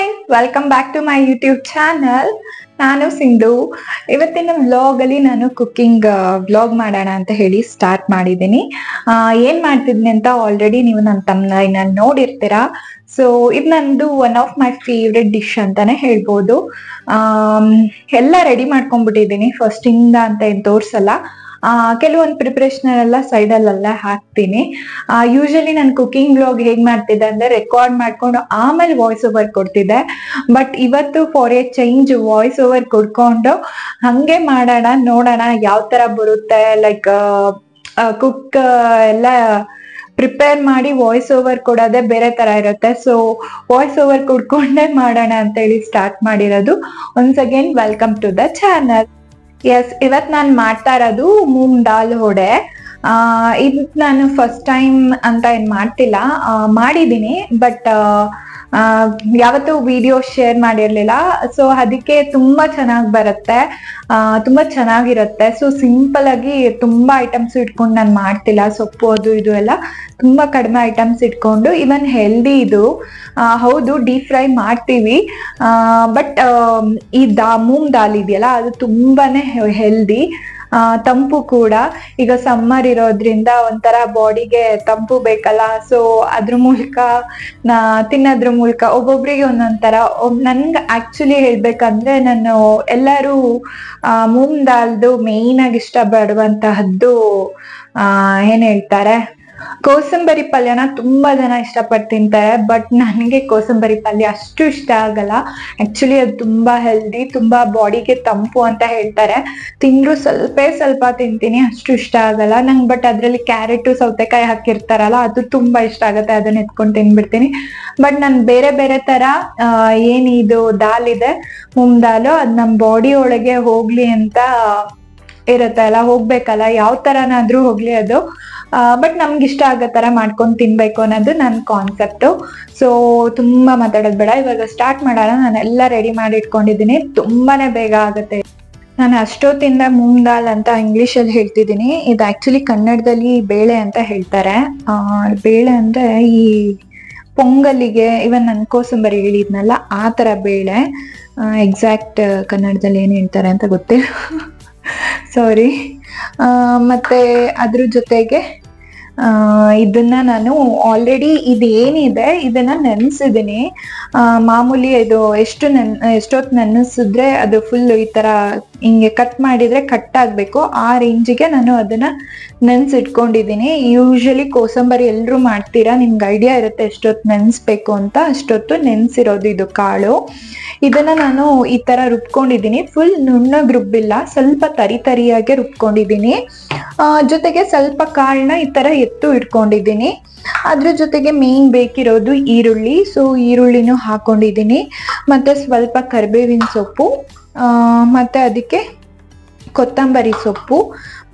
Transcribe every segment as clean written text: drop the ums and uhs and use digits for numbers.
Hi, welcome back to my YouTube channel. ನಾನು ಸಿಂಧು. ಇವತ್ತಿನ ವ್ಲಾಗಲ್ಲಿ ನಾನು ಕುಕ್ಕಿಂಗ್ ವ್ಲಾಗ್ ಮಾಡೋಣ ಅಂತ ಹೇಳಿ ಸ್ಟಾರ್ಟ್ ಮಾಡಿದ್ದೀನಿ. ಏನ್ ಮಾಡ್ತಿದ್ನಿ ಅಂತ ಆಲ್ರೆಡಿ ನೀವು ನನ್ನ ತಮ್ಮನಲ್ಲಿ ನೋಡಿರ್ತೀರಾ. ಸೊ ಇದು ನಂದು one of my favourite dish ಅಂತಾನೆ ಹೇಳ್ಬೋದು. ಎಲ್ಲ ರೆಡಿ ಮಾಡ್ಕೊಂಡ್ಬಿಟ್ಟಿದ್ದೀನಿ, ಫಸ್ಟ್ ಇಂದ ಅಂತ ಏನು ತೋರ್ಸಲ್ಲ. ಕೆಲವೊಂದು ಪ್ರಿಪ್ರೇಷನ್ ಎಲ್ಲ ಸೈಡಲ್ಲೆಲ್ಲ ಹಾಕ್ತೀನಿ. ಯೂಶಲಿ ನಾನು ಕುಕಿಂಗ್ ವ್ಲಾಗ್ ಹೇಗ್ ಮಾಡ್ತಿದ್ದೆ ಅಂದ್ರೆ ರೆಕಾರ್ಡ್ ಮಾಡ್ಕೊಂಡು ಆಮೇಲೆ ವಾಯ್ಸ್ ಓವರ್ ಕೊಡ್ತಿದ್ದೆ. ಬಟ್ ಇವತ್ತು for a change voice over ಕೊಡ್ಕೊಂಡು ಹಂಗೆ ಮಾಡೋಣ, ನೋಡೋಣ ಯಾವ ತರ ಬರುತ್ತೆ. ಲೈಕ್ ಕುಕ್ ಎಲ್ಲ ಪ್ರಿಪೇರ್ ಮಾಡಿ ವಾಯ್ಸ್ ಓವರ್ ಕೊಡೋದೇ ಬೇರೆ ತರ ಇರುತ್ತೆ. ಸೊ ವಾಯ್ಸ್ ಓವರ್ ಕೊಡ್ಕೊಂಡೇ ಮಾಡೋಣ ಅಂತ ಹೇಳಿ ಸ್ಟಾರ್ಟ್ ಮಾಡಿರೋದು. Once again welcome to the channel. Yes, ಇವತ್ ನಾನು ಮಾಡ್ತಾ ಇರೋದು ಮೂಂಗ್ ದಾಲ್ ವಡೆ. ಇದು ನಾನು ಫಸ್ಟ್ ಟೈಮ್ ಅಂತ ಏನ್ ಮಾಡ್ತಿಲ್ಲ, ಮಾಡಿದೀನಿ ಬಟ್ ಯಾವತ್ತೂ ವಿಡಿಯೋ ಶೇರ್ ಮಾಡಿರ್ಲಿಲ್ಲ. ಸೊ ಅದಕ್ಕೆ ತುಂಬಾ ಚೆನ್ನಾಗಿ ಬರುತ್ತೆ, ತುಂಬಾ ಚೆನ್ನಾಗಿರುತ್ತೆ. ಸೊ ಸಿಂಪಲ್ ಆಗಿ ತುಂಬಾ ಐಟಮ್ಸ್ ಇಟ್ಕೊಂಡು ನಾನು ಮಾಡ್ತಿಲ್ಲ. ಸೊಪ್ಪು ಅದು ಇದು ಎಲ್ಲ ತುಂಬಾ ಕಡಿಮೆ ಐಟಮ್ಸ್ ಇಟ್ಕೊಂಡು, ಇವನ್ ಹೆಲ್ದಿ ಇದು. ಹೌದು, ಡೀಪ್ ಫ್ರೈ ಮಾಡ್ತೀವಿ, ಬಟ್ ಈ ಮೂಂಗ್ ದಾಲ್ ಇದೆಯಲ್ಲ ಅದು ತುಂಬಾನೇ ಹೆಲ್ದಿ, ತಂಪು ಕೂಡ. ಈಗ ಸಮ್ಮರ್ ಇರೋದ್ರಿಂದ ಒಂಥರ ಬಾಡಿಗೆ ತಂಪು ಬೇಕಲ್ಲ. ಸೊ ಅದ್ರ ಮೂಲಕ ತಿನ್ನೋದ್ರ ಮೂಲಕ ಒಬ್ಬೊಬ್ರಿಗೆ ಒಂದೊಂಥರ. ನನ್ಗೆ ಆಕ್ಚುಲಿ ಹೇಳ್ಬೇಕಂದ್ರೆ ನಾನು ಎಲ್ಲರೂ ಮೂಂಗ್ ದಾಲ್ದು ಮೇಯ್ನ್ ಆಗಿ ಇಷ್ಟ ಪಡುವಂತಹದ್ದು ಏನ್ ಹೇಳ್ತಾರೆ, ಕೋಸಂಬರಿ ಪಲ್ಯನ ತುಂಬಾ ಜನ ಇಷ್ಟಪಟ್ಟು ತಿಂತಾರೆ. ಬಟ್ ನನಗೆ ಕೋಸಂಬರಿ ಪಲ್ಯ ಅಷ್ಟು ಇಷ್ಟ ಆಗಲ್ಲ. ಆಕ್ಚುಲಿ ಅದು ತುಂಬಾ ಹೆಲ್ದಿ, ತುಂಬಾ ಬಾಡಿಗೆ ತಂಪು ಅಂತ ಹೇಳ್ತಾರೆ. ತಿಂದ್ರು ಸ್ವಲ್ಪ ತಿಂತೀನಿ, ಅಷ್ಟು ಇಷ್ಟ ಆಗಲ್ಲ ನಂಗೆ. ಬಟ್ ಅದ್ರಲ್ಲಿ ಕ್ಯಾರೆಟ್ ಸೌತೆಕಾಯಿ ಹಾಕಿರ್ತಾರಲ್ಲ, ಅದು ತುಂಬಾ ಇಷ್ಟ ಆಗುತ್ತೆ, ಅದನ್ನ ಎತ್ಕೊಂಡು ತಿನ್ಬಿಡ್ತೀನಿ. ಬಟ್ ನಾನು ಬೇರೆ ಬೇರೆ ತರ ಏನಿದು ದಾಲ್ ಇದೆ ಮೂಂಗ್ ದಾಲು, ಅದ್ ನಮ್ ಬಾಡಿ ಒಳಗೆ ಹೋಗ್ಲಿ ಅಂತ ಇರುತ್ತೆ ಅಲ್ಲ, ಹೋಗ್ಬೇಕಲ್ಲ, ಯಾವ ತರನಾದ್ರೂ ಹೋಗ್ಲಿ ಅದು. ಬಟ್ ನಮ್ಗೆ ಇಷ್ಟ ಆಗೋ ತರ ಮಾಡ್ಕೊಂಡು ತಿನ್ಬೇಕು ಅನ್ನೋದು ನನ್ನ ಕಾನ್ಸೆಪ್ಟು. ಸೊ ತುಂಬಾ ಮಾತಾಡೋದು ಬೇಡ, ಇವಾಗ ಸ್ಟಾರ್ಟ್ ಮಾಡೋಣ. ನಾನೆಲ್ಲ ರೆಡಿ ಮಾಡಿ ಇಟ್ಕೊಂಡಿದ್ದೀನಿ, ತುಂಬಾನೇ ಬೇಗ ಆಗುತ್ತೆ. ನಾನು ಅಷ್ಟೊತ್ತಿಂದ ಮೂಂಗ್ ದಾಲ್ ಅಂತ ಇಂಗ್ಲಿಷಲ್ಲಿ ಹೇಳ್ತಿದ್ದೀನಿ, ಇದು ಆಕ್ಚುಲಿ ಕನ್ನಡದಲ್ಲಿ ಬೇಳೆ ಅಂತ ಹೇಳ್ತಾರೆ. ಬೇಳೆ ಅಂದ್ರೆ ಈ ಪೊಂಗಲಿಗೆ, ಇವನ್ ನನ್ನ ಕೋಸಂಬರಿ ಹೇಳಿದ್ನಲ್ಲ ಆ ತರ ಬೇಳೆ. ಎಕ್ಸಾಕ್ಟ್ ಕನ್ನಡದಲ್ಲಿ ಏನ್ ಹೇಳ್ತಾರೆ ಅಂತ ಗೊತ್ತಿಲ್ಲ, ಸಾರಿ. ಮತ್ತೆ ಅದ್ರ ಜೊತೆಗೆ ಇದನ್ನ ನಾನು ಆಲ್ರೆಡಿ ಇದೇನಿದೆ ಇದನ್ನ ನೆನೆಸಿದ್ದೀನಿ. ಮಾಮೂಲಿ ಇದು ಎಷ್ಟೊತ್ತು ನೆನೆಸಿದ್ರೆ ಅದು ಫುಲ್ ಈ ತರ ಹಿಂಗೆ ಕಟ್ ಮಾಡಿದ್ರೆ ಕಟ್ ಆಗ್ಬೇಕು, ಆ ರೇಂಜಿಗೆ ನಾನು ಅದನ್ನ ನೆನ್ಸಿಟ್ಕೊಂಡಿದ್ದೀನಿ. ಯೂಶಲಿ ಕೋಸಂಬರಿ ಎಲ್ರು ಮಾಡ್ತೀರಾ, ನಿಮ್ಗೆ ಐಡಿಯಾ ಇರುತ್ತೆ ಎಷ್ಟೊತ್ತು ನೆನೆಸ್ಬೇಕು ಅಂತ. ಅಷ್ಟೊತ್ತು ನೆನ್ಸಿರೋದು ಇದು ಕಾಳು. ಇದನ್ನ ನಾನು ಈ ತರ ರುಬ್ಕೊಂಡಿದ್ದೀನಿ. ಫುಲ್ ನುಣ್ಣಗೆ ರುಬ್ಬಿಲ್ಲ, ಸ್ವಲ್ಪ ತರಿಯಾಗೆ ರುಬ್ಕೊಂಡಿದ್ದೀನಿ. ಜೊತೆಗೆ ಸ್ವಲ್ಪ ಕಾಳನ್ನ ಈ ತರ ಎತ್ತು ಇಟ್ಕೊಂಡಿದ್ದೀನಿ. ಅದ್ರ ಜೊತೆಗೆ ಮೇನ್ ಬೇಕಿರೋದು ಈರುಳ್ಳಿ. ಸೊ ಈರುಳ್ಳಿನೂ ಹಾಕೊಂಡಿದ್ದೀನಿ, ಮತ್ತೆ ಸ್ವಲ್ಪ ಕರಿಬೇವಿನ ಸೊಪ್ಪು, ಮತ್ತೆ ಅದಕ್ಕೆ ಕೊತ್ತಂಬರಿ ಸೊಪ್ಪು,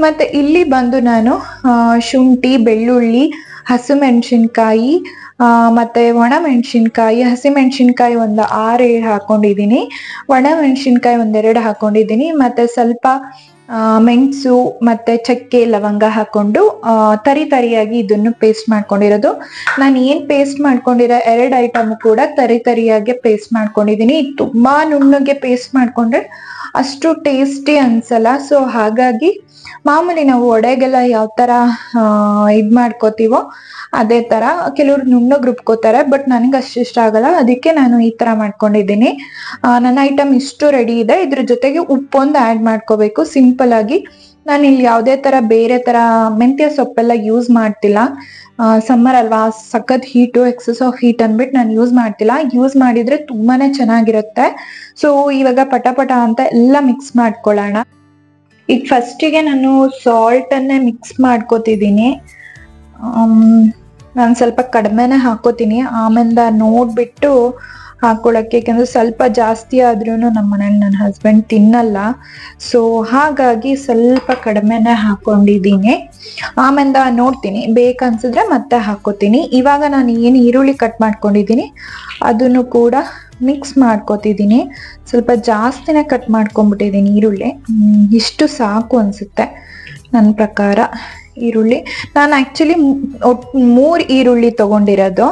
ಮತ್ತೆ ಇಲ್ಲಿ ಬಂದು ನಾನು ಶುಂಠಿ, ಬೆಳ್ಳುಳ್ಳಿ, ಹಸಿಮೆಣಸಿನ್ಕಾಯಿ, ಮತ್ತೆ ಒಣ ಮೆಣಸಿನ್ಕಾಯಿ. ಹಸಿಮೆಣಸಿನ್ಕಾಯಿ ಒಂದು 6-7 ಹಾಕೊಂಡಿದ್ದೀನಿ, ಒಣ ಮೆಣಸಿನ್ಕಾಯಿ 1-2 ಹಾಕೊಂಡಿದ್ದೀನಿ, ಮತ್ತೆ ಸ್ವಲ್ಪ ಮೆಣಸು ಮತ್ತೆ ಚಕ್ಕೆ ಲವಂಗ ಹಾಕೊಂಡು ತರಿಯಾಗಿ ಇದನ್ನು ಪೇಸ್ಟ್ ಮಾಡ್ಕೊಂಡಿರೋದು. ನಾನು ಏನ್ ಪೇಸ್ಟ್ ಮಾಡ್ಕೊಂಡಿರೋ 2 ಐಟಮ್ ಕೂಡ ತರಿಯಾಗೆ ಪೇಸ್ಟ್ ಮಾಡ್ಕೊಂಡಿದ್ದೀನಿ. ತುಂಬಾ ನುಣ್ಣಗೆ ಪೇಸ್ಟ್ ಮಾಡ್ಕೊಂಡ್ರೆ ಅಷ್ಟು ಟೇಸ್ಟಿ ಅನ್ಸಲ್ಲ. ಸೊ ಹಾಗಾಗಿ ಮಾಮೂಲಿ ನಾವು ವಡೆಗೆಲ್ಲ ಯಾವ ತರ ಇದ್ ಮಾಡ್ಕೋತೀವೋ ಅದೇ ತರ. ಕೆಲವ್ರು ನುಣ್ಣಗೆ ರುಬ್ಕೋತಾರೆ, ಬಟ್ ನನ್ಗೆ ಅಷ್ಟು ಇಷ್ಟ ಆಗಲ್ಲ, ಅದಕ್ಕೆ ನಾನು ಈ ತರ ಮಾಡ್ಕೊಂಡಿದ್ದೀನಿ. ನನ್ನ ಐಟಮ್ ಇಷ್ಟು ರೆಡಿ ಇದೆ. ಇದ್ರ ಜೊತೆಗೆ ಉಪ್ಪೊಂದು ಆಡ್ ಮಾಡ್ಕೋಬೇಕು ಸಿಂಪಲ್ ಆಗಿ. ನಾನು ಇಲ್ಲಿ ಯಾವುದೇ ತರ ಬೇರೆ ತರ ಮೆಂತ್ಯ ಸೊಪ್ಪೆಲ್ಲ ಯೂಸ್ ಮಾಡ್ತಿಲ್ಲ. ಸಮ್ಮರ್ ಅಲ್ವಾ, ಸಖತ್ ಹೀಟು, ಎಕ್ಸಸ್ ಆಫ್ ಹೀಟ್ ಅಂದ್ಬಿಟ್ಟು ನಾನು ಯೂಸ್ ಮಾಡ್ತಿಲ್ಲ. ಯೂಸ್ ಮಾಡಿದ್ರೆ ತುಂಬಾನೇ ಚೆನ್ನಾಗಿರುತ್ತೆ. ಸೊ ಇವಾಗ ಪಟ ಅಂತ ಎಲ್ಲ ಮಿಕ್ಸ್ ಮಾಡ್ಕೊಳ್ಳೋಣ. ಈಗ ಫಸ್ಟಿಗೆ ನಾನು ಸಾಲ್ಟ್ ಅನ್ನೇ ಮಿಕ್ಸ್ ಮಾಡ್ಕೋತಿದ್ದೀನಿ. ನಾನು ಸ್ವಲ್ಪ ಕಡಿಮೆನೆ ಹಾಕೋತೀನಿ, ಆಮೇಲೆ ನೋಡ್ಬಿಟ್ಟು ಹಾಕೊಳಕ್ಕೆ. ಯಾಕಂದ್ರೆ ಸ್ವಲ್ಪ ಜಾಸ್ತಿ ಆದ್ರೂ ನಮ್ಮ ಮನೇಲಿ ನನ್ನ ಹಸ್ಬೆಂಡ್ ತಿನ್ನಲ್ಲ. ಸೊ ಹಾಗಾಗಿ ಸ್ವಲ್ಪ ಕಡಿಮೆನೆ ಹಾಕೊಂಡಿದ್ದೀನಿ. ಆಮೇಲೆ ನೋಡ್ತೀನಿ, ಬೇಕನ್ಸಿದ್ರೆ ಮತ್ತೆ ಹಾಕೋತೀನಿ. ಇವಾಗ ನಾನು ಏನು ಈರುಳ್ಳಿ ಕಟ್ ಮಾಡ್ಕೊಂಡಿದ್ದೀನಿ ಅದನ್ನು ಕೂಡ ಮಿಕ್ಸ್ ಮಾಡ್ಕೋತಿದ್ದೀನಿ. ಸ್ವಲ್ಪ ಜಾಸ್ತಿನೇ ಕಟ್ ಮಾಡ್ಕೊಂಡ್ಬಿಟ್ಟಿದ್ದೀನಿ ಈರುಳ್ಳಿ, ಇಷ್ಟು ಸಾಕು ಅನ್ಸುತ್ತೆ ನನ್ನ ಪ್ರಕಾರ. ಈರುಳ್ಳಿ ನಾನು ಆಕ್ಚುಲಿ 3 ಈರುಳ್ಳಿ ತಗೊಂಡಿರೋದು.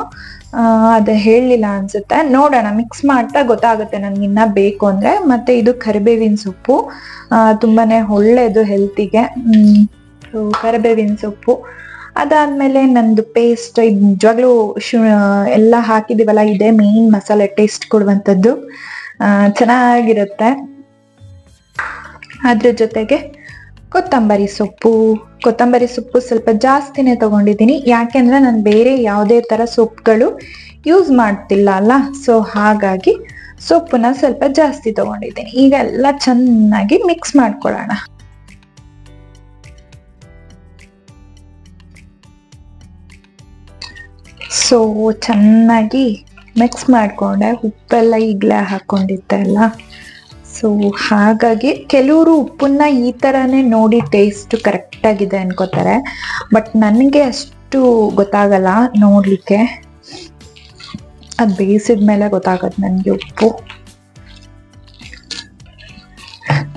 ಅದು ಹೇಳಲಿಲ್ಲ ಅನ್ಸುತ್ತೆ, ನೋಡೋಣ ಮಿಕ್ಸ್ ಮಾಡ್ತಾ ಗೊತ್ತಾಗುತ್ತೆ ನನ್ಗೆ ಇನ್ನ ಬೇಕು ಅಂದ್ರೆ. ಮತ್ತೆ ಇದು ಕರಿಬೇವಿನ ಸೊಪ್ಪು, ತುಂಬಾನೇ ಒಳ್ಳೇದು ಹೆಲ್ತಿಗೆ. ಕರಿಬೇವಿನ ಸೊಪ್ಪು ಅದಾದ್ಮೇಲೆ ನಂದು ಪೇಸ್ಟ್, ಇದು ನಿಜವಾಗ್ಲೂ ಎಲ್ಲ ಹಾಕಿದೀವಲ್ಲ, ಇದೇ ಮೇನ್ ಮಸಾಲೆ ಟೇಸ್ಟ್ ಕೊಡುವಂಥದ್ದು, ಚೆನ್ನಾಗಿರುತ್ತೆ. ಅದ್ರ ಜೊತೆಗೆ ಕೊತ್ತಂಬರಿ ಸೊಪ್ಪು ಸ್ವಲ್ಪ ಜಾಸ್ತಿನೇ ತಗೊಂಡಿದ್ದೀನಿ, ಯಾಕೆಂದ್ರೆ ನಾನು ಬೇರೆ ಯಾವುದೇ ತರ ಸೊಪ್ಪುಗಳು ಯೂಸ್ ಮಾಡ್ತಿಲ್ಲ ಅಲ್ಲ, ಸೊ ಹಾಗಾಗಿ ಸೊಪ್ಪನ್ನ ಸ್ವಲ್ಪ ಜಾಸ್ತಿ ತಗೊಂಡಿದ್ದೀನಿ. ಈಗ ಎಲ್ಲ ಚೆನ್ನಾಗಿ ಮಿಕ್ಸ್ ಮಾಡ್ಕೊಳ್ಳೋಣ. ಸೊ ಚೆನ್ನಾಗಿ ಮಿಕ್ಸ್ ಮಾಡ್ಕೊಂಡೆ, ಉಪ್ಪೆಲ್ಲ ಈಗಲೇ ಹಾಕೊಂಡಿದ್ದೆ ಅಲ್ಲ, ಸೊ ಹಾಗಾಗಿ ಕೆಲವರು ಉಪ್ಪನ್ನ ಈ ಥರನೇ ನೋಡಿ ಟೇಸ್ಟ್ ಕರೆಕ್ಟಾಗಿದೆ ಅನ್ಕೋತಾರೆ, ಬಟ್ ನನಗೆ ಅಷ್ಟು ಗೊತ್ತಾಗಲ್ಲ ನೋಡಲಿಕ್ಕೆ, ಅದು ಬೇಯಿಸಿದ ಮೇಲೆ ಗೊತ್ತಾಗತ್ತೆ ನನಗೆ ಉಪ್ಪು.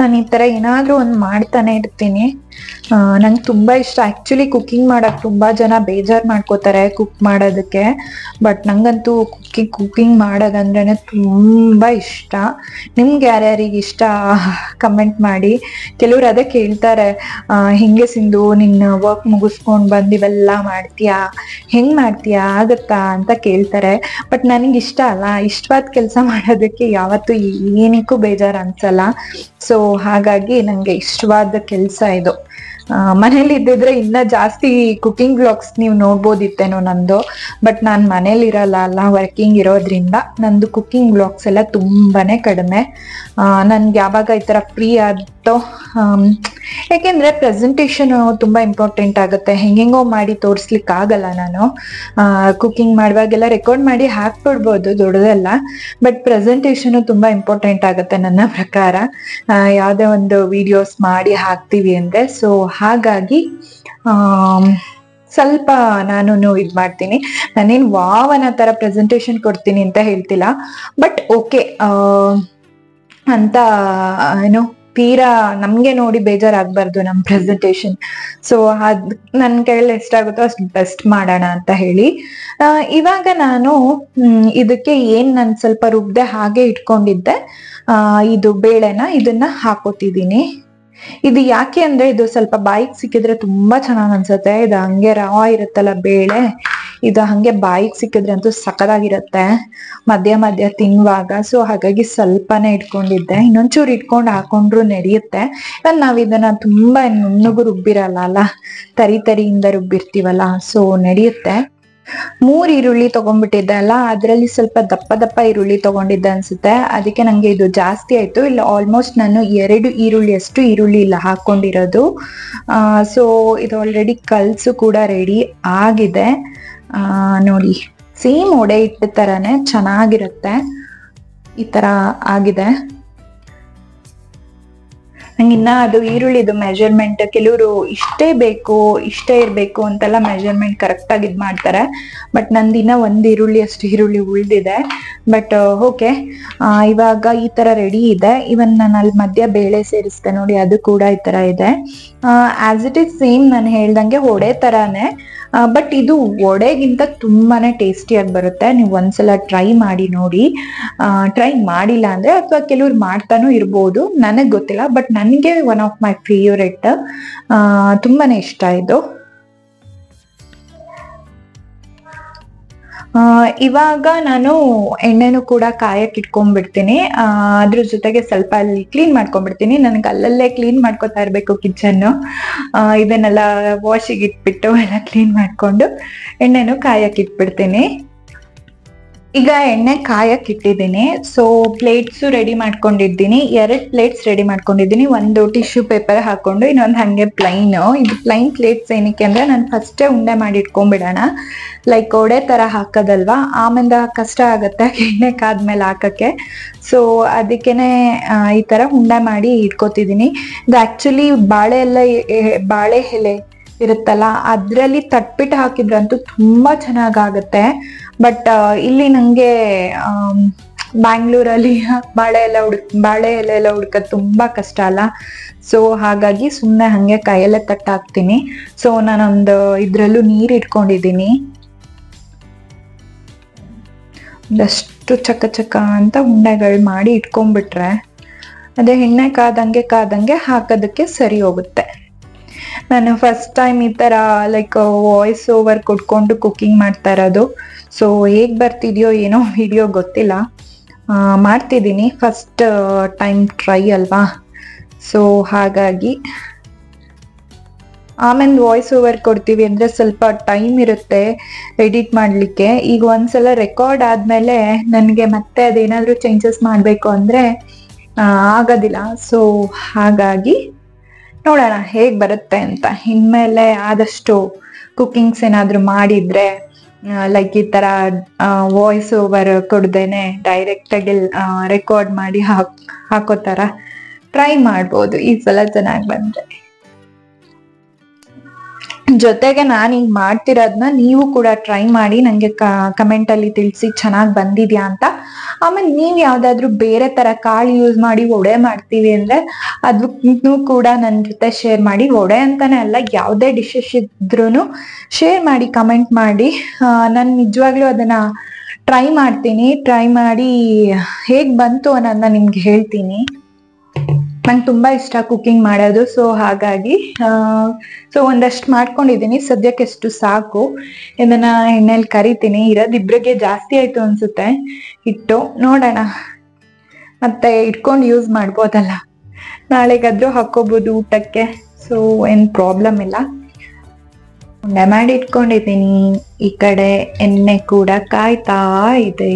ನಾನು ಈ ಥರ ಏನಾದರೂ ಒಂದು ಮಾಡ್ತಾನೆ ಇರ್ತೀನಿ. ನಂಗೆ ತುಂಬ ಇಷ್ಟ ಆ್ಯಕ್ಚುಲಿ ಕುಕ್ಕಿಂಗ್ ಮಾಡೋಕ್ಕೆ. ತುಂಬ ಜನ ಬೇಜಾರು ಮಾಡ್ಕೋತಾರೆ ಕುಕ್ ಮಾಡೋದಕ್ಕೆ, ಬಟ್ ನಂಗಂತೂ ಕುಕ್ಕಿಂಗ್ ಮಾಡೋದಂದ್ರೇ ತುಂಬ ಇಷ್ಟ. ನಿಮ್ಗೆ ಯಾರ್ಯಾರಿಗೆ ಇಷ್ಟ ಕಮೆಂಟ್ ಮಾಡಿ. ಕೆಲವ್ರು ಅದೇ ಕೇಳ್ತಾರೆ, ಹಿಂಗೆ ಸಿಂಧು ನಿನ್ನ ವರ್ಕ್ ಮುಗಿಸ್ಕೊಂಡು ಬಂದು ಇವೆಲ್ಲ ಮಾಡ್ತೀಯಾ, ಹೆಂಗೆ ಮಾಡ್ತೀಯಾ, ಆಗುತ್ತಾ ಅಂತ ಕೇಳ್ತಾರೆ. ಬಟ್ ನನಗಿಷ್ಟ ಅಲ್ಲ, ಇಷ್ಟವಾದ ಕೆಲಸ ಮಾಡೋದಕ್ಕೆ ಯಾವತ್ತೂ ಏನಕ್ಕೂ ಬೇಜಾರು ಅನ್ಸಲ್ಲ. ಸೊ ಹಾಗಾಗಿ ನನಗೆ ಇಷ್ಟವಾದ ಕೆಲಸ ಇದು. ಮನೇಲಿ ಇದ್ದಿದ್ರೆ ಇನ್ನ ಜಾಸ್ತಿ ಕುಕಿಂಗ್ ವ್ಲಾಗ್ಸ್ ನೀವು ನೋಡ್ಬೋದಿತ್ತೇನೋ ನಂದು, ಬಟ್ ನಾನು ಮನೇಲಿ ಇರಲ್ಲ ಅಲ್ಲ, ವರ್ಕಿಂಗ್ ಇರೋದ್ರಿಂದ ನಂದು ಕುಕಿಂಗ್ ವ್ಲಾಗ್ಸ್ ಎಲ್ಲ ತುಂಬಾನೇ ಕಡಿಮೆ. ನನ್ಗೆ ಯಾವಾಗ ಈ ತರ ಫ್ರೀ ಆಗುತ್ತೋ, ಯಾಕೆಂದ್ರೆ ಪ್ರೆಸೆಂಟೇಷನ್ ತುಂಬಾ ಇಂಪಾರ್ಟೆಂಟ್ ಆಗುತ್ತೆ. ಹೆಂಗೆಂಗೋ ಮಾಡಿ ತೋರಿಸ್ಲಿಕ್ಕೆ ಆಗಲ್ಲ. ನಾನು ಕುಕಿಂಗ್ ಮಾಡುವಾಗೆಲ್ಲ ರೆಕಾರ್ಡ್ ಮಾಡಿ ಹಾಕ್ಬಿಡ್ಬೋದು, ದೊಡ್ಡದೆಲ್ಲ, ಬಟ್ ಪ್ರೆಸೆಂಟೇಷನ್ ತುಂಬಾ ಇಂಪಾರ್ಟೆಂಟ್ ಆಗುತ್ತೆ ನನ್ನ ಪ್ರಕಾರ, ಯಾವುದೇ ಒಂದು ವಿಡಿಯೋಸ್ ಮಾಡಿ ಹಾಕ್ತೀವಿ ಅಂದ್ರೆ. ಸೊ ಹಾಗಾಗಿ ಸ್ವಲ್ಪ ನಾನು ಇದು ಮಾಡ್ತೀನಿ. ನಾನೇನು ವಾವನ ತರ ಪ್ರೆಸೆಂಟೇಷನ್ ಕೊಡ್ತೀನಿ ಅಂತ ಹೇಳ್ತಿಲ್ಲ, ಬಟ್ ಓಕೆ ಅಂತ ಏನು ತೀರಾ ನಮ್ಗೆ ನೋಡಿ ಬೇಜಾರಾಗಬಾರ್ದು ನಮ್ಮ ಪ್ರೆಸೆಂಟೇಷನ್. ಸೊ ಅದ್ ನನ್ನ ಕೈಯಲ್ಲಿ ಎಷ್ಟಾಗುತ್ತೋ ಅಷ್ಟು ಬೆಸ್ಟ್ ಮಾಡೋಣ ಅಂತ ಹೇಳಿ ಇವಾಗ ನಾನು ಇದಕ್ಕೆ ಏನ್ ನಾನು ಸ್ವಲ್ಪ ರುಬ್ದೆ ಹಾಗೆ ಇಟ್ಕೊಂಡಿದ್ದೆ, ಇದು ಬೇಳೆನ ಇದನ್ನ ಹಾಕೋತಿದ್ದೀನಿ. ಇದು ಯಾಕೆ ಅಂದ್ರೆ ಇದು ಸ್ವಲ್ಪ ಬಾಯಿಗೆ ಸಿಕ್ಕಿದ್ರೆ ತುಂಬಾ ಚೆನ್ನಾಗ್ ಅನ್ಸುತ್ತೆ. ಇದು ಹಂಗೆ ರವಾ ಇರುತ್ತಲ್ಲ ಬೇಳೆ, ಇದು ಹಂಗೆ ಬಾಯಿಗೆ ಸಿಕ್ಕಿದ್ರೆ ಅಂತೂ ಸಖತ್ತಾಗಿರುತ್ತೆ ಮಧ್ಯ ಮಧ್ಯ ತಿನ್ನುವಾಗ. ಸೊ ಹಾಗಾಗಿ ಸ್ವಲ್ಪನೇ ಇಟ್ಕೊಂಡಿದ್ದೆ, ಇನ್ನೊಂಚೂರು ಇಟ್ಕೊಂಡು ಹಾಕೊಂಡ್ರು ನಡೆಯುತ್ತೆ. ನಾವ್ ಇದನ್ನ ತುಂಬಾ ನುಣ್ಣಗೂ ರುಬ್ಬಿರಲ್ಲ ಅಲ್ಲ, ತರಿಯಿಂದ ರುಬ್ಬಿರ್ತೀವಲ್ಲ, ಸೊ ನಡೆಯುತ್ತೆ. 3 ಈರುಳ್ಳಿ ತಗೊಂಡ್ಬಿಟ್ಟಿದ್ದೆ ಅಲ್ಲ, ಅದ್ರಲ್ಲಿ ಸ್ವಲ್ಪ ದಪ್ಪ ಈರುಳ್ಳಿ ತಗೊಂಡಿದ್ದೆ ಅನ್ಸುತ್ತೆ, ಅದಕ್ಕೆ ನಂಗೆ ಇದು ಜಾಸ್ತಿ ಆಯ್ತು. ಇಲ್ಲ ಆಲ್ಮೋಸ್ಟ್ ನಾನು 2 ಈರುಳ್ಳಿಯಷ್ಟು ಈರುಳ್ಳಿ ಇಲ್ಲ ಹಾಕೊಂಡಿರೋದು. ಸೊ ಇದು ಆಲ್ರೆಡಿ ಕಲ್ಸು ಕೂಡ ರೆಡಿ ಆಗಿದೆ. ನೋಡಿ, ಸೇಮ್ ಒಡೆ ಹಿಟ್ಟು ತರಾನೇ ಚೆನ್ನಾಗಿರುತ್ತೆ, ಈ ತರ ಆಗಿದೆ. ನಂಗಿನ್ನ ಅದು ಈರುಳ್ಳಿದು ಮೆಜರ್ಮೆಂಟ್, ಕೆಲವರು ಇಷ್ಟೇ ಇರಬೇಕು ಅಂತೆಲ್ಲ ಮೆಜರ್ಮೆಂಟ್ ಕರೆಕ್ಟ್ ಆಗಿ ಇದ್ ಮಾಡ್ತಾರೆ, ಬಟ್ ನಂದಿನ 1 ಈರುಳ್ಳಿ ಅಷ್ಟು ಈರುಳ್ಳಿ ಉಳ್ದಿದೆ. ಬಟ್ ಓಕೆ, ಇವಾಗ ಈ ತರ ರೆಡಿ ಇದೆ. ಇವನ್ ನಾನು ಅಲ್ಲಿ ಮಧ್ಯ ಬೇಳೆ ಸೇರಿಸ್ತೆ ನೋಡಿ, ಅದು ಕೂಡ ಈ ತರ ಇದೆ. ಆಸ್ ಇಟ್ ಇಸ್ ಸೇಮ್ ನಾನು ಹೇಳ್ದಂಗೆ ಒಡೆ ತರಾನೇ, ಬಟ್ ಇದು ವಡೆಗಿಂತ ತುಂಬಾನೇ ಟೇಸ್ಟಿಯಾಗಿ ಬರುತ್ತೆ. ನೀವು ಒಂದ್ಸಲ ಟ್ರೈ ಮಾಡಿ ನೋಡಿ. ಟ್ರೈ ಮಾಡಿಲ್ಲ ಅಂದ್ರೆ, ಅಥವಾ ಕೆಲವ್ರು ಮಾಡ್ತಾನೂ ಇರ್ಬೋದು, ನನಗ್ ಗೊತ್ತಿಲ್ಲ, ಬಟ್ ನನಗೆ ಒನ್ ಆಫ್ ಮೈ ಫೇವರೆಟ್, ತುಂಬಾನೇ ಇಷ್ಟ ಇದು. ಇವಾಗ ನಾನು ಎಣ್ಣೆನೂ ಕೂಡ ಕಾಯಕ್ಕೆ ಇಟ್ಕೊಂಡ್ಬಿಡ್ತೀನಿ. ಅದ್ರ ಜೊತೆಗೆ ಸ್ವಲ್ಪ ಅಲ್ಲಿ ಕ್ಲೀನ್ ಮಾಡ್ಕೊಂಡ್ಬಿಡ್ತೀನಿ. ನನಗೆ ಅಲ್ಲಲ್ಲೇ ಕ್ಲೀನ್ ಮಾಡ್ಕೊತಾ ಇರ್ಬೇಕು ಕಿಚನ್ನು. ಇದನ್ನೆಲ್ಲ ವಾಶಿಗೆ ಇಟ್ಬಿಟ್ಟು ಎಲ್ಲ ಕ್ಲೀನ್ ಮಾಡ್ಕೊಂಡು ಎಣ್ಣೆನೂ ಕಾಯಕ್ಕೆ ಇಟ್ಬಿಡ್ತೀನಿ. ಈಗ ಎಣ್ಣೆ ಕಾಯಕ್ಕೆ ಇಟ್ಟಿದ್ದೀನಿ. ಸೊ ಪ್ಲೇಟ್ಸು ರೆಡಿ ಮಾಡ್ಕೊಂಡಿದ್ದೀನಿ, 2 ಪ್ಲೇಟ್ಸ್ ರೆಡಿ ಮಾಡ್ಕೊಂಡಿದ್ದೀನಿ. ಒಂದು ಟಿಶ್ಯೂ ಪೇಪರ್ ಹಾಕೊಂಡು, ಇನ್ನೊಂದು ಹಂಗೆ ಪ್ಲೈನ್. ಇದು ಪ್ಲೈನ್ ಪ್ಲೇಟ್ಸ್ ಏನಕ್ಕೆ ಅಂದ್ರೆ, ನಾನು ಫಸ್ಟೇ ಉಂಡೆ ಮಾಡಿ ಇಟ್ಕೊಂಡ್ಬಿಡೋಣ, ಲೈಕ್ ಒಡೆ ತರ ಹಾಕೋದಲ್ವಾ, ಆಮೇಲೆ ಕಷ್ಟ ಆಗತ್ತೆ ಎಣ್ಣೆ ಕಾದ್ಮೇಲೆ ಹಾಕಕ್ಕೆ. ಸೊ ಅದಕ್ಕೇನೆ ಈ ತರ ಉಂಡೆ ಮಾಡಿ ಇಟ್ಕೋತಿದ್ದೀನಿ. ಇದು ಆಕ್ಚುಲಿ ಬಾಳೆ ಎಲೆ ಇರುತ್ತಲ್ಲ, ಅದ್ರಲ್ಲಿ ತಟ್ಬಿಟ್ಟು ಹಾಕಿದ್ರಂತೂ ತುಂಬಾ ಚೆನ್ನಾಗಾಗತ್ತೆ. ಬಟ್ ಇಲ್ಲಿ ನಂಗೆ ಬ್ಯಾಂಗ್ಳೂರಲ್ಲಿ ಬಾಳೆ ಎಲೆ ಎಲ್ಲ ಹುಡ್ಕೋದು ತುಂಬಾ ಕಷ್ಟ ಅಲ್ಲ. ಸೊ ಹಾಗಾಗಿ ಸುಮ್ಮನೆ ಹಂಗೆ ಕೈಯಲ್ಲೇ ತಟ್ಟಾಕ್ತೀನಿ. ಸೊ ನಾನೊಂದು ಇದ್ರಲ್ಲೂ ನೀರ್ ಇಟ್ಕೊಂಡಿದ್ದೀನಿ. ಒಂದಷ್ಟು ಚಕ ಚಕ ಅಂತ ಉಂಡೆಗಳು ಮಾಡಿ ಇಟ್ಕೊಂಡ್ಬಿಟ್ರೆ ಅದೇ ಎಣ್ಣೆ ಕಾದಂಗೆ ಹಾಕೋದಕ್ಕೆ ಸರಿ ಹೋಗುತ್ತೆ. ನಾನು ಫಸ್ಟ್ ಟೈಮ್ ಈ ಥರ ಲೈಕ್ ವಾಯ್ಸ್ ಓವರ್ ಕೊಟ್ಕೊಂಡು ಕುಕ್ಕಿಂಗ್ ಮಾಡ್ತಾ ಇರೋದು. ಸೊ ಹೇಗೆ ಬರ್ತಿದೆಯೋ ಏನೋ ವಿಡಿಯೋ ಗೊತ್ತಿಲ್ಲ, ಮಾಡ್ತಿದ್ದೀನಿ, ಫಸ್ಟ್ ಟೈಮ್ ಟ್ರೈ ಅಲ್ವಾ. ಸೊ ಹಾಗಾಗಿ ಆಮೇಲೆ ವಾಯ್ಸ್ ಓವರ್ ಕೊಡ್ತೀವಿ ಅಂದರೆ ಸ್ವಲ್ಪ ಟೈಮ್ ಇರುತ್ತೆ ಎಡಿಟ್ ಮಾಡಲಿಕ್ಕೆ. ಈಗ ಒಂದ್ಸಲ ರೆಕಾರ್ಡ್ ಆದಮೇಲೆ ನನಗೆ ಮತ್ತೆ ಅದೇನಾದರೂ ಚೇಂಜಸ್ ಮಾಡಬೇಕು ಅಂದರೆ ಆಗೋದಿಲ್ಲ. ಸೊ ಹಾಗಾಗಿ ನೋಡೋಣ ಹೇಗೆ ಬರುತ್ತೆ ಅಂತ. ಇನ್ಮೇಲೆ ಆದಷ್ಟು ಕುಕ್ಕಿಂಗ್ಸ್ ಏನಾದರೂ ಮಾಡಿದರೆ ಲೈಕ್ ಈ ಥರ ವಾಯ್ಸ್ ಓವರ್ ಕೊಡ್ದೇನೆ ಡೈರೆಕ್ಟಾಗಿ ರೆಕಾರ್ಡ್ ಮಾಡಿ ಹಾಕೋ ಥರ ಟ್ರೈ ಮಾಡ್ಬೋದು ಈ ಸಲ ಚೆನ್ನಾಗಿ ಬಂದರೆ. ಜೊತೆಗೆ ನಾನು ಈಗ ಮಾಡ್ತಿರೋದನ್ನ ನೀವು ಕೂಡ ಟ್ರೈ ಮಾಡಿ ನನಗೆ ಕಮೆಂಟಲ್ಲಿ ತಿಳಿಸಿ ಚೆನ್ನಾಗಿ ಬಂದಿದ್ಯಾ ಅಂತ. ಆಮೇಲೆ ನೀವು ಯಾವುದಾದ್ರೂ ಬೇರೆ ಥರ ಕಾಳು ಯೂಸ್ ಮಾಡಿ ವಡೆ ಮಾಡ್ತೀವಿ ಅಂದರೆ ಅದನ್ನು ಕೂಡ ನನ್ನ ಜೊತೆ ಶೇರ್ ಮಾಡಿ. ವಡೆ ಅಂತಾನೆ ಅಲ್ಲ, ಯಾವುದೇ ಡಿಶಸ್ ಇದ್ರೂ ಶೇರ್ ಮಾಡಿ, ಕಮೆಂಟ್ ಮಾಡಿ. ನಾನು ನಿಜವಾಗ್ಲೂ ಅದನ್ನು ಟ್ರೈ ಮಾಡ್ತೀನಿ. ಟ್ರೈ ಮಾಡಿ ಹೇಗೆ ಬಂತು ಅನ್ನೋದನ್ನ ನಿಮ್ಗೆ ಹೇಳ್ತೀನಿ. ನಂಗೆ ತುಂಬ ಇಷ್ಟ ಕುಕ್ಕಿಂಗ್ ಮಾಡೋದು. ಸೊ ಹಾಗಾಗಿ ಒಂದಷ್ಟು ಮಾಡ್ಕೊಂಡಿದ್ದೀನಿ, ಸದ್ಯಕ್ಕೆ ಎಷ್ಟು ಸಾಕು. ಇದನ್ನ ಎಣ್ಣೆಲಿ ಕರಿತೀನಿ. ಇರೋದಿಬ್ರಿಗೆ ಜಾಸ್ತಿ ಆಯ್ತು ಅನ್ಸುತ್ತೆ ಹಿಟ್ಟು. ನೋಡೋಣ, ಮತ್ತೆ ಇಟ್ಕೊಂಡು ಯೂಸ್ ಮಾಡ್ಬೋದಲ್ಲ, ನಾಳೆಗಾದ್ರೂ ಹಾಕೋಬೋದು ಊಟಕ್ಕೆ. ಸೊ ಏನು ಪ್ರಾಬ್ಲಮ್ ಇಲ್ಲ. ಉಂಡೆ ಮಾಡಿ ಇಟ್ಕೊಂಡಿದ್ದೀನಿ. ಈ ಕಡೆ ಎಣ್ಣೆ ಕೂಡ ಕಾಯ್ತಾ ಇದೆ.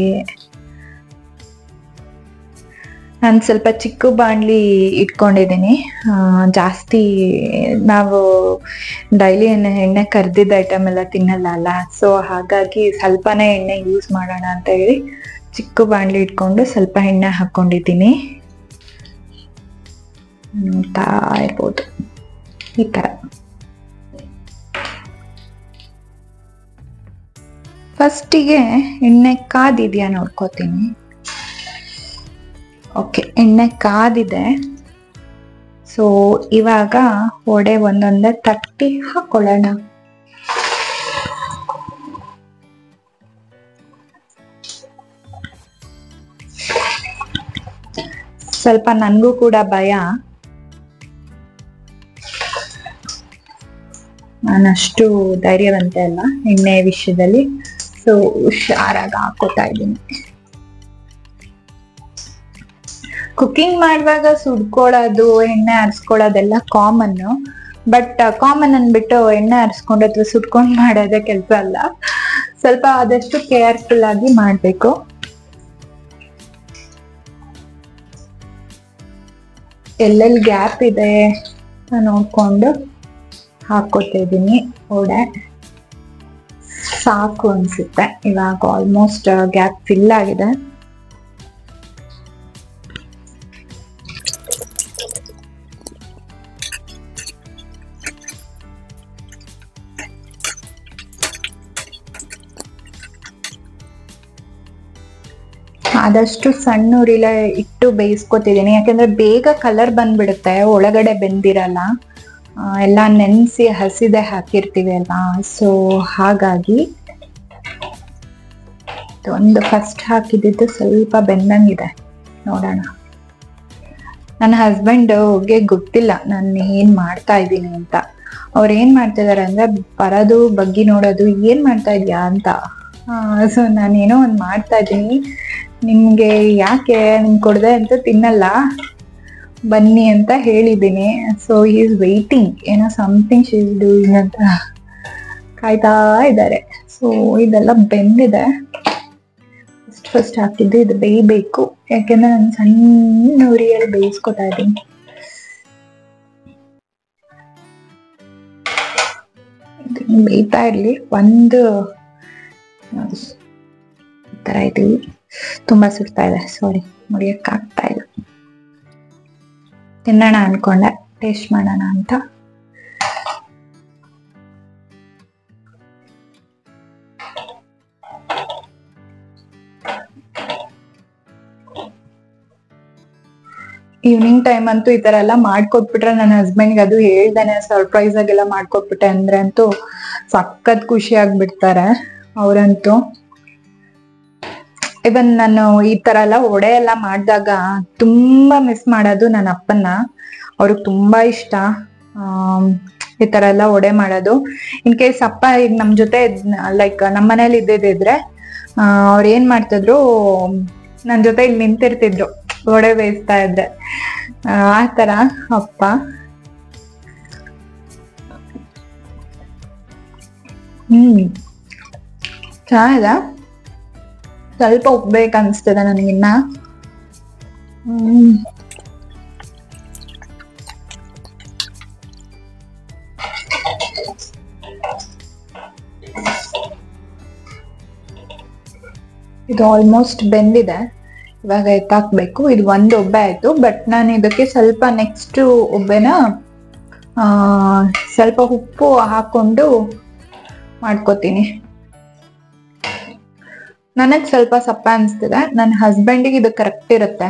ನಾನು ಸ್ವಲ್ಪ ಚಿಕ್ಕ ಬಾಣಲಿ ಇಟ್ಕೊಂಡಿದ್ದೀನಿ. ಜಾಸ್ತಿ ನಾವು ಡೈಲಿ ಎಣ್ಣೆ ಕರ್ದಿದ್ದ ಐಟಮ್ ಎಲ್ಲ ತಿನ್ನಲ್ಲ ಅಲ್ಲ. ಸೊ ಹಾಗಾಗಿ ಸ್ವಲ್ಪನೇ ಎಣ್ಣೆ ಯೂಸ್ ಮಾಡೋಣ ಅಂತ ಹೇಳಿ ಚಿಕ್ಕ ಬಾಣಲಿ ಇಟ್ಕೊಂಡು ಸ್ವಲ್ಪ ಎಣ್ಣೆ ಹಾಕ್ಕೊಂಡಿದ್ದೀನಿ. ನೋಡ್ತಾ ಇರ್ಬೋದು ಈ ಥರ. ಫಸ್ಟಿಗೆ ಎಣ್ಣೆ ಕಾದಿದೆಯಾ ನೋಡ್ಕೋತೀನಿ. ಓಕೆ, ಎಣ್ಣೆ ಕಾದಿದೆ. ಸೊ ಇವಾಗ ವಡೆ ಒಂದೊಂದೇ ತಟ್ಟಿ ಹಾಕೊಳ್ಳೋಣ. ಸ್ವಲ್ಪ ನನಗೂ ಕೂಡ ಭಯ, ನಾನಷ್ಟು ಧೈರ್ಯವಂತೆ ಅಲ್ಲ ಎಣ್ಣೆ ವಿಷಯದಲ್ಲಿ. ಸೊ ಹುಷಾರಾಗಿ ಹಾಕೋತಾ ಇದ್ದೀನಿ. ಕುಕ್ಕಿಂಗ್ ಮಾಡುವಾಗ ಸುಡ್ಕೊಳ್ಳೋದು, ಎಣ್ಣೆ ಹರಿಸ್ಕೊಳ್ಳೋದೆಲ್ಲ ಕಾಮನ್ನು. ಬಟ್ ಕಾಮನ್ ಅಂದ್ಬಿಟ್ಟು ಎಣ್ಣೆ ಹರಿಸ್ಕೊಂಡು ಅಥವಾ ಸುಟ್ಕೊಂಡು ಮಾಡೋದೇ ಕೆಲಸ ಅಲ್ಲ. ಸ್ವಲ್ಪ ಆದಷ್ಟು ಕೇರ್ಫುಲ್ ಆಗಿ ಮಾಡಬೇಕು. ಎಲ್ಲೆಲ್ಲಿ ಗ್ಯಾಪ್ ಇದೆ ನೋಡ್ಕೊಂಡು ಹಾಕೋತಾ ಇದ್ದೀನಿ. ವಡೆ ಸಾಕು ಅನ್ಸುತ್ತೆ. ಇವಾಗ ಆಲ್ಮೋಸ್ಟ್ ಗ್ಯಾಪ್ ಫಿಲ್ ಆಗಿದೆ. ಆದಷ್ಟು ಸಣ್ಣ ಉರಿಲೇ ಇಟ್ಟು ಬೇಯಿಸ್ಕೊತಿದ್ದೀನಿ, ಯಾಕಂದ್ರೆ ಬೇಗ ಕಲರ್ ಬಂದ್ಬಿಡುತ್ತೆ, ಒಳಗಡೆ ಬೆಂದಿರಲ್ಲ. ಎಲ್ಲ ನೆನೆಸಿ ಹಸಿದೆ ಹಾಕಿರ್ತೀವಿ ಅಲ್ವಾ. ಸೊ ಹಾಗಾಗಿ ಒಂದು ಫಸ್ಟ್ ಹಾಕಿದ್ದು ಸ್ವಲ್ಪ ಬೆಂದಂಗಿದೆ. ನೋಡೋಣ. ನನ್ನ ಹಸ್ಬೆಂಡ್ಗೆ ಗೊತ್ತಿಲ್ಲ ನಾನು ಏನ್ ಮಾಡ್ತಾ ಇದ್ದೀನಿ ಅಂತ. ಅವ್ರು ಏನ್ ಮಾಡ್ತಿದಾರೆ ಅಂದ್ರೆ ಬರೋದು, ಬಗ್ಗಿ ನೋಡೋದು, ಏನ್ ಮಾಡ್ತಾ ಇದ್ಯಾ ಅಂತ. ಸೊ ನಾನೇನೋ ಒಂದು ಮಾಡ್ತಾ ಇದ್ದೀನಿ, ನಿಮ್ಗೆ ಯಾಕೆ ನಿಮ್ಗೆ ಕೊಡದೆ ಅಂತ ತಿನ್ನಲ್ಲ, ಬನ್ನಿ ಅಂತ ಹೇಳಿದ್ದೀನಿ. ಸೊ ಈಸ್ ವೆಯ್ಟಿಂಗ್, ಏನೋ ಸಮಥಿಂಗ್ ಶಿ ಇಸ್ ಡೂಯಿಂಗ್ ಅಂತ ಕಾಯ್ತಾ ಇದ್ದಾರೆ. ಸೊ ಇದೆಲ್ಲ ಬೆಂದಿದೆ. ಫಸ್ಟ್ ಹಾಕಿದ್ದು ಇದು ಬೇಯಬೇಕು, ಯಾಕೆಂದ್ರೆ ನಾನು ಸಣ್ಣ ಉರಿಯಲ್ಲಿ ಬೇಯಿಸ್ಕೊತಾ ಇದ್ದೀನಿ. ಬೇಯ್ತಾ ಇರ್ಲಿ. ಒಂದು ಈ ತರ ಇದೀವಿ. ತುಂಬಾ ಸುಡ್ತಾ ಇದೆ, ಸಾರಿ, ಮುರಿಯಕ್ಕಾಗ್ತಾ ಇಲ್ಲ. ತಿನ್ನೋಣ ಅನ್ಕೊಂಡೆ, ಟೇಸ್ಟ್ ಮಾಡೋಣ ಅಂತ. ಈವ್ನಿಂಗ್ ಟೈಮ್ ಅಂತೂ ಈ ತರ ಎಲ್ಲ ಮಾಡ್ಕೊಟ್ಬಿಟ್ರೆ, ನನ್ನ ಹಸ್ಬೆಂಡ್ಗೆ ಅದು ಹೇಳ್ದೇನೆ ಸರ್ಪ್ರೈಸ್ ಆಗೆಲ್ಲ ಮಾಡ್ಕೊಟ್ಬಿಟ್ಟೆ ಅಂದ್ರೆ ಅಂತೂ ಸಖತ್ ಖುಷಿ ಆಗ್ಬಿಡ್ತಾರೆ ಅವರಂತೂ. ಇವನ್ ನಾನು ಈ ತರ ಎಲ್ಲ ವಡೆ ಎಲ್ಲ ಮಾಡಿದಾಗ ತುಂಬಾ ಮಿಸ್ ಮಾಡೋದು ನನ್ನ ಅಪ್ಪನ್ನ. ಅವ್ರಿಗೆ ತುಂಬಾ ಇಷ್ಟ ಈ ತರ ಎಲ್ಲ ವಡೆ ಮಾಡೋದು. ಇನ್ ಕೇಸ್ ಅಪ್ಪ ಈಗ ನಮ್ ಜೊತೆ ಲೈಕ್ ನಮ್ಮ ಮನೇಲಿ ಇದ್ದಿದ್ರೆ ಅವ್ರ ಏನ್ ಮಾಡ್ತಿದ್ರು, ನನ್ ಜೊತೆ ಇಲ್ಲಿ ನಿಂತಿರ್ತಿದ್ರು ವಡೆ ಬೇಯಿಸ್ತಾ ಇದ್ರೆ. ಆ ತರ ಅಪ್ಪ. ಚೆನ್ನಾಗಿದೆ. ಸ್ವಲ್ಪ ಉಪ್ಬೇಕು ಅನ್ಸ್ತದೆ ನನಗಿನ್ನ. ಇದು ಆಲ್ಮೋಸ್ಟ್ ಬೆಂದಿದೆ, ಇವಾಗ ಎತ್ತಾಕ್ಬೇಕು. ಇದು ಒಂದು ಒಬ್ಬೆ ಆಯ್ತು, ಬಟ್ ನಾನು ಇದಕ್ಕೆ ಸ್ವಲ್ಪ ನೆಕ್ಸ್ಟ್ ಒಬ್ಬೆನ ಸ್ವಲ್ಪ ಉಪ್ಪು ಹಾಕೊಂಡು ಮಾಡ್ಕೋತೀನಿ. ನನಗ್ ಸ್ವಲ್ಪ ಸಪ್ಪ ಅನ್ಸ್ತಿದೆ, ನನ್ನ ಹಸ್ಬೆಂಡಿಗೆ ಇದು ಕರೆಕ್ಟ್ ಇರುತ್ತೆ.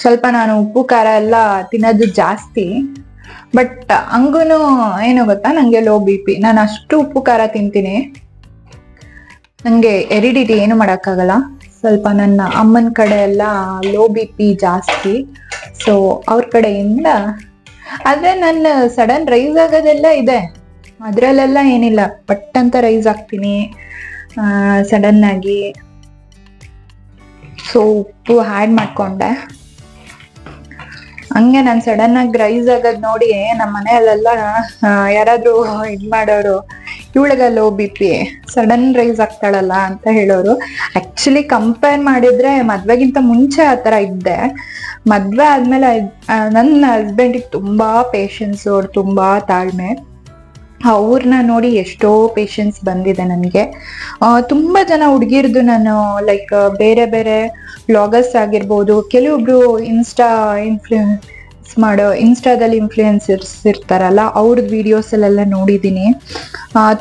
ಸ್ವಲ್ಪ ನಾನು ಉಪ್ಪು ಖಾರ ಎಲ್ಲ ತಿನ್ನೋದು ಜಾಸ್ತಿ, ಬಟ್ ಹಂಗೂನು ಏನು ಗೊತ್ತಾ, ನಂಗೆ ಲೋ BP. ನಾನು ಅಷ್ಟು ಉಪ್ಪು ಖಾರ ತಿಂತೀನಿ, ನಂಗೆ ಎರಿಡಿಟಿ ಏನು ಮಾಡಕ್ಕಾಗಲ್ಲ. ಸ್ವಲ್ಪ ನನ್ನ ಅಮ್ಮನ ಕಡೆ ಎಲ್ಲ ಲೋ BP ಜಾಸ್ತಿ, ಸೊ ಅವ್ರ ಕಡೆಯಿಂದ. ಆದ್ರೆ ನನ್ನ ಸಡನ್ ರೈಸ್ ಆಗೋದೆಲ್ಲ ಇದೆ, ಅದ್ರಲ್ಲೆಲ್ಲ ಏನಿಲ್ಲ. ಪಟ್ ಅಂತ ರೈಸ್ ಆಗ್ತೀನಿ ಸಡನ್ ಆಗಿ. ಸೊ ಉಪ್ಪು ಆ್ಯಡ್ ಮಾಡ್ಕೊಂಡೆ. ಹಂಗೆ ನಾನು ಸಡನ್ ಆಗಿ ರೈಸ್ ಆಗೋದ್ ನೋಡಿ ನಮ್ಮ ಮನೆಯಲ್ಲೆಲ್ಲ ಯಾರಾದ್ರೂ ಇದ್ ಮಾಡೋರು, ಇವಳಿಗ ಲೋ BP ಸಡನ್ ರೈಸ್ ಆಗ್ತಾಳಲ್ಲ ಅಂತ ಹೇಳೋರು. ಆಕ್ಚುಲಿ ಕಂಪೇರ್ ಮಾಡಿದ್ರೆ ಮದ್ವೆಗಿಂತ ಮುಂಚೆ ಆತರ ಇದ್ದೆ. ಮದ್ವೆ ಆದ್ಮೇಲೆ ನನ್ನ ಹಸ್ಬೆಂಡಿಗೆ ತುಂಬಾ ಪೇಶನ್ಸ್, ಅವ್ರು ತುಂಬಾ ತಾಳ್ಮೆ. ಅವ್ರನ್ನ ನೋಡಿ ಎಷ್ಟೋ ಪೇಶನ್ಸ್ ಬಂದಿದೆ ನನಗೆ. ತುಂಬಾ ಜನ ಹುಡುಗಿರ್ದು ನಾನು ಲೈಕ್ ಬೇರೆ ಬೇರೆ ವ್ಲಾಗರ್ಸ್ ಆಗಿರ್ಬೋದು, ಕೆಲವೊಬ್ರು ಇನ್ಸ್ಟಾದಲ್ಲಿ ಇನ್ಫ್ಲೂಯೆನ್ಸರ್ಸ್ ಇರ್ತಾರಲ್ಲ, ಅವ್ರದ್ದು ವಿಡಿಯೋಸ್ ಅಲ್ಲೆಲ್ಲ ನೋಡಿದೀನಿ.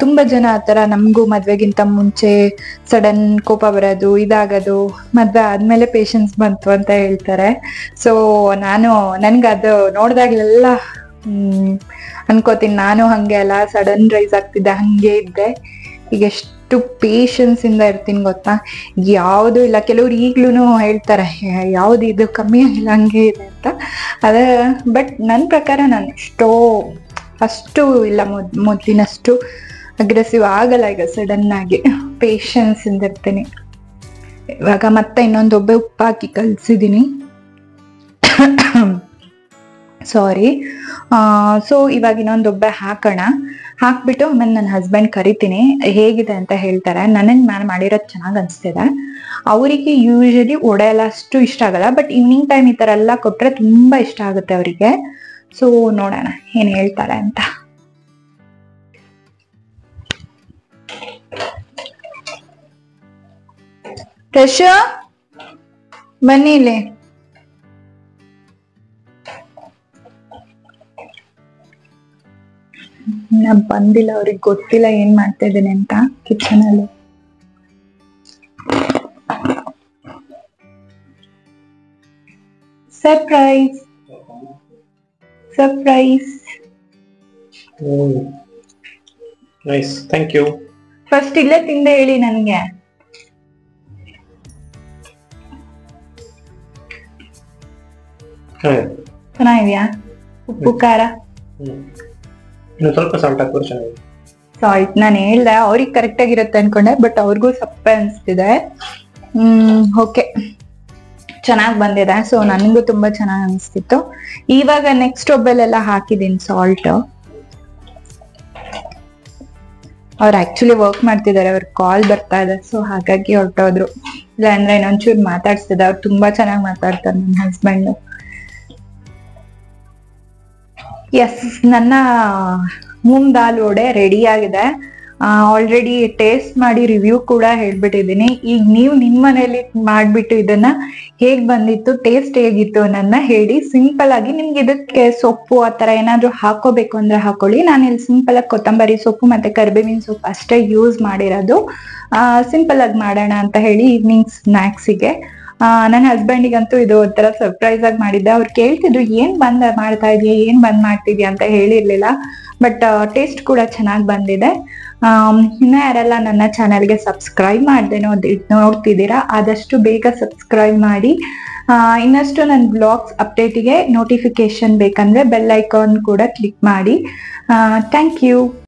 ತುಂಬಾ ಜನ ಆತರ ನಮಗೂ ಮದ್ವೆಗಿಂತ ಮುಂಚೆ ಸಡನ್ ಕೋಪ ಬರೋದು, ಇದಾಗೋದು, ಮದ್ವೆ ಆದ್ಮೇಲೆ ಪೇಶನ್ಸ್ ಬಂತು ಅಂತ ಹೇಳ್ತಾರೆ. ಸೊ ನನ್ಗೆ ಅದು ನೋಡ್ದಾಗ್ಲೆಲ್ಲ ಅನ್ಕೋತೀನಿ, ನಾನು ಹಂಗೆ ಅಲ್ಲ, ಸಡನ್ ರೈಸ್ ಆಗ್ತಿದ್ದೆ, ಹಂಗೆ ಇದ್ದೆ. ಈಗ ಎಷ್ಟು ಪೇಶನ್ಸ್ ಇಂದ ಇರ್ತೀನಿ ಗೊತ್ತಾ, ಯಾವುದು ಇಲ್ಲ. ಕೆಲವ್ರು ಈಗ್ಲೂ ಹೇಳ್ತಾರೆ ಯಾವ್ದು ಇದು ಕಮ್ಮಿ ಆಗಿಲ್ಲ, ಹಂಗೆ ಇದೆ ಅಂತ. ಬಟ್ ನನ್ನ ಪ್ರಕಾರ ನಾನು ಅಷ್ಟು ಇಲ್ಲ, ಮೊದಲಿನಷ್ಟು ಅಗ್ರೆಸಿವ್ ಆಗಲ್ಲ ಈಗ. ಸಡನ್ ಆಗಿ ಪೇಶನ್ಸ್ ಇಂದ ಇರ್ತೀನಿ. ಇವಾಗ ಮತ್ತೆ ಇನ್ನೊಂದು ಒಬ್ಬೆ ಉಪ್ಪು ಹಾಕಿ ಕಲ್ಸಿದೀನಿ, ಸಾರಿ. ಸೊ ಇವಾಗ ಇನ್ನೊಂದು ಒಬ್ಬೆ ಹಾಕ್ಬಿಟ್ಟು ಆಮೇಲೆ ನನ್ನ ಹಸ್ಬೆಂಡ್ ಕರಿತೀನಿ, ಹೇಗಿದೆ ಅಂತ ಹೇಳ್ತಾರೆ. ನಾನು ಮಾಡಿರೋದು ಚೆನ್ನಾಗಿ ಅನಿಸ್ತಿದೆ. ಅವರಿಗೆ ಯೂಶಲಿ ವಡೆ ಎಲ್ಲ ಅಷ್ಟು ಇಷ್ಟ ಆಗಲ್ಲ, ಬಟ್ ಈವ್ನಿಂಗ್ ಟೈಮ್ ಈ ತರ ಎಲ್ಲ ಕೊಟ್ರೆ ತುಂಬಾ ಇಷ್ಟ ಆಗುತ್ತೆ ಅವರಿಗೆ. ಸೊ ನೋಡೋಣ ಏನ್ ಹೇಳ್ತಾರೆ ಅಂತ. ರಶ ಬನ್ನಿ ಇಲ್ಲಿ. ನಾ ಬಂದಿಲ್ಲ, ಅವ್ರಿಗೆ ಗೊತ್ತಿಲ್ಲ ಏನ್ ಮಾಡ್ತಾ ಇದ್ದೇನೆ ಅಂತ ಕಿಚನ್ ಅಲ್ಲಿ. Surprise surprise. Nice, thank you. First ಇಲ್ಲೇ ತಿಂದೆ ಹೇಳಿ ನನ್ಗೆ. ಚೆನ್ನಾಗಿದ್ಯಾ? ಉಪ್ಪು ಖಾರ ಸ್ವಲ್ಪ ಸಾಲ್ಟ್ ಹಾಕೋರು ಚೆನ್ನಾಗಿದೆ. ಸಾಲ್ಟ್ ನಾನು ಹೇಳ್ದೆ, ಅವ್ರಿಗೆ ಕರೆಕ್ಟ್ ಆಗಿರುತ್ತೆ ಅನ್ಕೊಂಡೆ, ಬಟ್ ಅವ್ರಿಗೂ ಸಪ್ಪೆ ಅನ್ಸ್ತಿದೆ. ಓಕೆ, ಚೆನ್ನಾಗಿ ಬಂದಿದೆ. ಸೊ ನನಗೂ ತುಂಬಾ ಚೆನ್ನಾಗಿ ಅನಿಸ್ತಿತ್ತು. ಇವಾಗ ನೆಕ್ಸ್ಟ್ ಒಬ್ಬೆಲ್ಲ ಹಾಕಿದೀನಿ ಸಾಲ್ಟ್. ಅವ್ರು ಆಕ್ಚುಲಿ ವರ್ಕ್ ಮಾಡ್ತಿದ್ದಾರೆ, ಅವ್ರ ಕಾಲ್ ಬರ್ತಾ ಇದೆ, ಸೊ ಹಾಗಾಗಿ ಹೊರಟೋದ್ರು. ಇಲ್ಲ ಅಂದ್ರೆ ಇನ್ನೊಂಚೂರು ಮಾತಾಡ್ಸ್ತಿದ್ದೆ. ಅವ್ರು ತುಂಬಾ ಚೆನ್ನಾಗಿ ಮಾತಾಡ್ತಾರೆ ನನ್ನ ಹಸ್ಬೆಂಡ್. ಎಸ್, ನನ್ನ ಮೂಂಗ್ ದಾಲ್ ವಡೆ ರೆಡಿ ಆಗಿದೆ. ಆಲ್ರೆಡಿ ಟೇಸ್ಟ್ ಮಾಡಿ ರಿವ್ಯೂ ಕೂಡ ಹೇಳ್ಬಿಟ್ಟಿದ್ದೀನಿ. ಈಗ ನೀವು ನಿಮ್ಮ ಮನೇಲಿ ಮಾಡ್ಬಿಟ್ಟು ಇದನ್ನ ಹೇಗ್ ಬಂದಿತ್ತು, ಟೇಸ್ಟ್ ಹೇಗಿತ್ತು ನನ್ನ ಹೇಳಿ. ಸಿಂಪಲ್ ಆಗಿ ನಿಮ್ಗೆ ಇದಕ್ಕೆ ಸೊಪ್ಪು ಆತರ ಏನಾದ್ರು ಹಾಕೋಬೇಕು ಅಂದ್ರೆ ಹಾಕೊಳ್ಳಿ. ನಾನು ಇಲ್ಲಿ ಸಿಂಪಲ್ ಆಗಿ ಕೊತ್ತಂಬರಿ ಸೊಪ್ಪು ಮತ್ತೆ ಕರಿಬೇವಿನ ಸೊಪ್ಪು ಅಷ್ಟೇ ಯೂಸ್ ಮಾಡಿರೋದು. ಸಿಂಪಲ್ ಆಗಿ ಮಾಡೋಣ ಅಂತ ಹೇಳಿ ಈವ್ನಿಂಗ್ ಸ್ನಾಕ್ಸಿಗೆ. ನನ್ನ ಹಸ್ಬೆಂಡಿಗಂತೂ ಇದು ಒಂಥರ ಸರ್ಪ್ರೈಸ್ ಆಗಿ ಮಾಡಿದ್ದೆ. ಅವ್ರು ಕೇಳ್ತಿದ್ರು ಏನ್ ಮಾಡ್ತಾ ಇದೀಯ, ಏನ್ ಬಂದ್ ಮಾಡ್ತಿದ್ಯಾ ಅಂತ ಹೇಳಿರ್ಲಿಲ್ಲ, ಬಟ್ ಟೇಸ್ಟ್ ಕೂಡ ಚೆನ್ನಾಗಿ ಬಂದಿದೆ. ಇನ್ನ ಯಾರೆಲ್ಲ ನನ್ನ ಚಾನೆಲ್ಗೆ ಸಬ್ಸ್ಕ್ರೈಬ್ ಮಾಡದೆ ನೋಡ್ತಿದ್ದೀರಾ ಆದಷ್ಟು ಬೇಗ ಸಬ್ಸ್ಕ್ರೈಬ್ ಮಾಡಿ. ಇನ್ನಷ್ಟು ನನ್ನ ಬ್ಲಾಗ್ಸ್ ಅಪ್ಡೇಟಿಗೆ ನೋಟಿಫಿಕೇಶನ್ ಬೇಕಂದ್ರೆ ಬೆಲ್ ಐಕಾನ್ ಕೂಡ ಕ್ಲಿಕ್ ಮಾಡಿ. Thank you.